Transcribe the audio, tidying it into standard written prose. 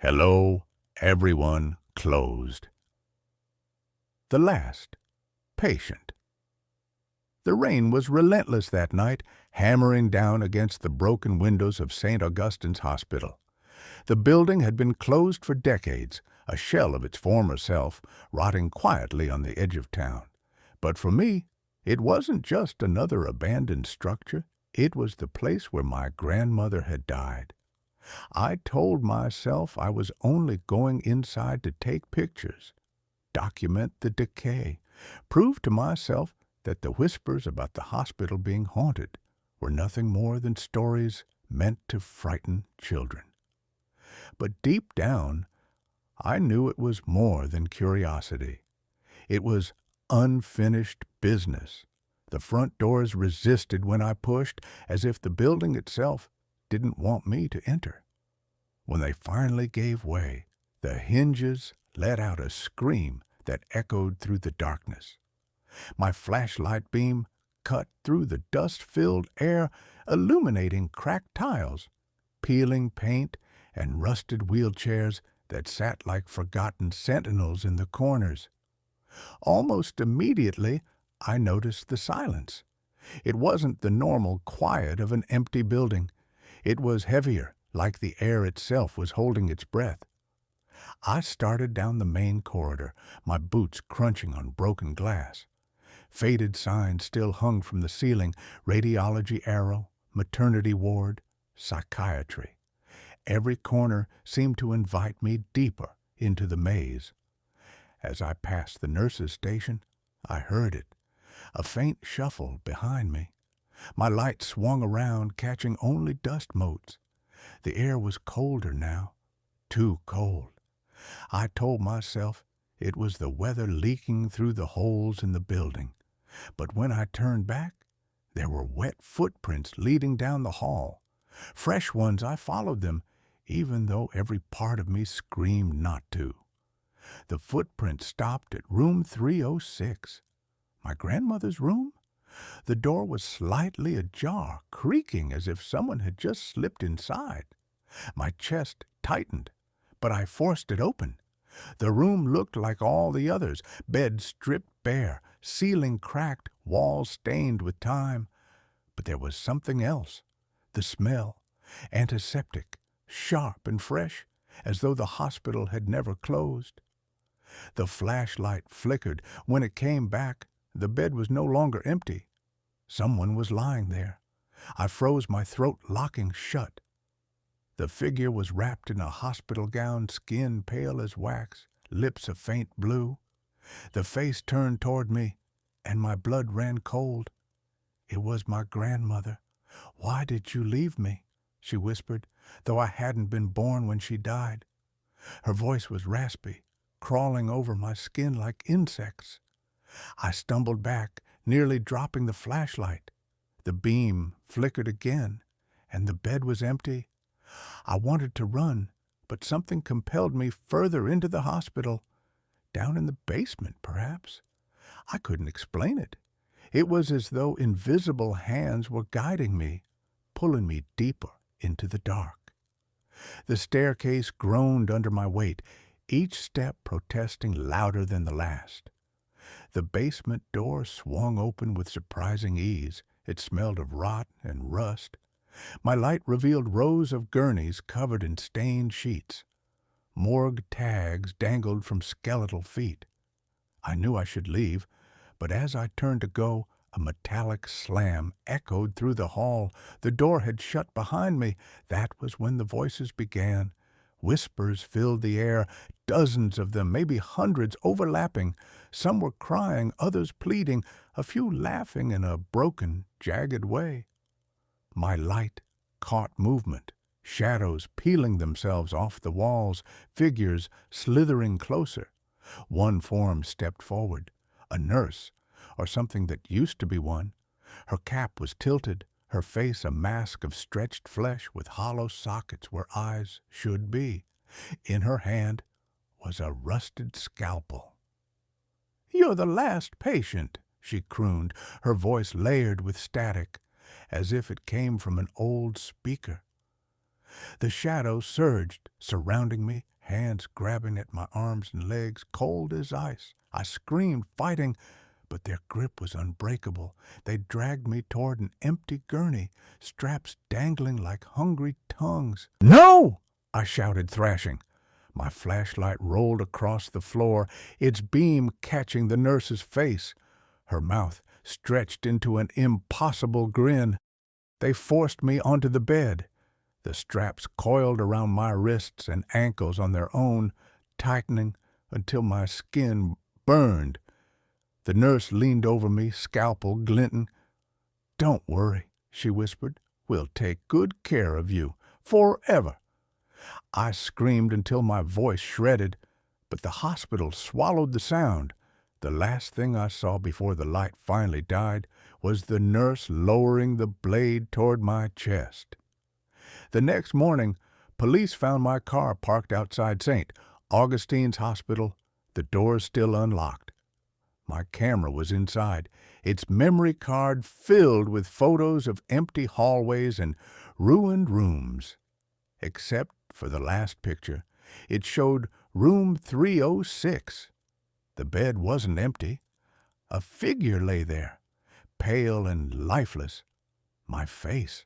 Hello, everyone closed. The last patient. The rain was relentless that night, hammering down against the broken windows of St. Augustine's Hospital. The building had been closed for decades, a shell of its former self, rotting quietly on the edge of town. But for me, it wasn't just another abandoned structure. It was the place where my grandmother had died. I told myself I was only going inside to take pictures, document the decay, prove to myself that the whispers about the hospital being haunted were nothing more than stories meant to frighten children. But deep down, I knew it was more than curiosity. It was unfinished business. The front doors resisted when I pushed, as if the building itself didn't want me to enter. When they finally gave way, the hinges let out a scream that echoed through the darkness. My flashlight beam cut through the dust-filled air, illuminating cracked tiles, peeling paint, and rusted wheelchairs that sat like forgotten sentinels in the corners. Almost immediately, I noticed the silence. It wasn't the normal quiet of an empty building. It was heavier, like the air itself was holding its breath. I started down the main corridor, my boots crunching on broken glass. Faded signs still hung from the ceiling: radiology arrow, maternity ward, psychiatry. Every corner seemed to invite me deeper into the maze. As I passed the nurse's station, I heard it, a faint shuffle behind me. My light swung around, catching only dust motes. The air was colder now, too cold. I told myself it was the weather leaking through the holes in the building. But when I turned back, there were wet footprints leading down the hall. Fresh ones, I followed them, even though every part of me screamed not to. The footprints stopped at room 306. My grandmother's room? The door was slightly ajar, creaking as if someone had just slipped inside. My chest tightened, but I forced it open. The room looked like all the others: bed stripped bare, ceiling cracked, walls stained with time. But there was something else. The smell, antiseptic, sharp and fresh, as though the hospital had never closed. The flashlight flickered. When it came back, the bed was no longer empty. Someone was lying there. I froze, my throat locking shut. The figure was wrapped in a hospital gown, skin pale as wax, lips a faint blue. The face turned toward me, and my blood ran cold. It was my grandmother. "Why did you leave me?" she whispered, though I hadn't been born when she died. Her voice was raspy, crawling over my skin like insects. I stumbled back, nearly dropping the flashlight. The beam flickered again, and the bed was empty. I wanted to run, but something compelled me further into the hospital. Down in the basement, perhaps. I couldn't explain it. It was as though invisible hands were guiding me, pulling me deeper into the dark. The staircase groaned under my weight, each step protesting louder than the last. The basement door swung open with surprising ease. It smelled of rot and rust. My light revealed rows of gurneys covered in stained sheets. Morgue tags dangled from skeletal feet. I knew I should leave, but as I turned to go, a metallic slam echoed through the hall. The door had shut behind me. That was when the voices began. Whispers filled the air, dozens of them, maybe hundreds, overlapping. Some were crying, others pleading, a few laughing in a broken, jagged way. My light caught movement, shadows peeling themselves off the walls, figures slithering closer. One form stepped forward, a nurse, or something that used to be one. Her cap was tilted, her face a mask of stretched flesh with hollow sockets where eyes should be. In her hand was a rusted scalpel. "You're the last patient," she crooned, her voice layered with static, as if it came from an old speaker. The shadows surged, surrounding me, hands grabbing at my arms and legs, cold as ice. I screamed, fighting, but their grip was unbreakable. They dragged me toward an empty gurney, straps dangling like hungry tongues. "No!" I shouted, thrashing. My flashlight rolled across the floor, its beam catching the nurse's face. Her mouth stretched into an impossible grin. They forced me onto the bed. The straps coiled around my wrists and ankles on their own, tightening until my skin burned. The nurse leaned over me, scalpel glinting. "Don't worry," she whispered. "We'll take good care of you, forever." I screamed until my voice shredded, but the hospital swallowed the sound. The last thing I saw before the light finally died was the nurse lowering the blade toward my chest. The next morning, police found my car parked outside St. Augustine's Hospital, the doors still unlocked. My camera was inside, its memory card filled with photos of empty hallways and ruined rooms. Except for the last picture, it showed room 306. The bed wasn't empty. A figure lay there, pale and lifeless. My face